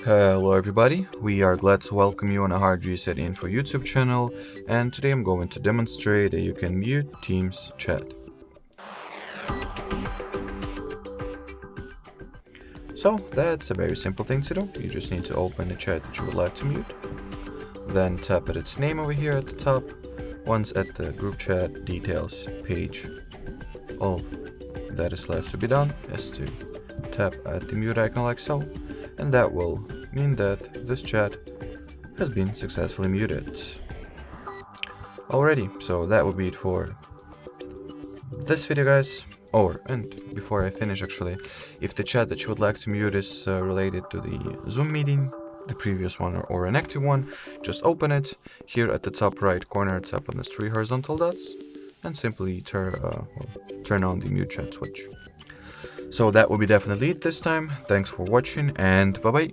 Hello everybody, we are glad to welcome you on a HardReset.Info YouTube channel, and today I'm going to demonstrate that you can mute Teams chat. So that's a very simple thing to do. You just need to open the chat that you would like to mute, then tap at its name over here at the top. Once at the group chat details page, all that is left to be done is to tap at the mute icon like so, and that will mean that this chat has been successfully muted. Alrighty, so that would be it for this video, guys. And before I finish, actually, if the chat that you would like to mute is related to the Zoom meeting, the previous one or an active one, just open it. Here at the top right corner, tap on the 3 horizontal dots and simply turn on the mute chat switch. So that will be definitely it this time. Thanks for watching, and bye bye.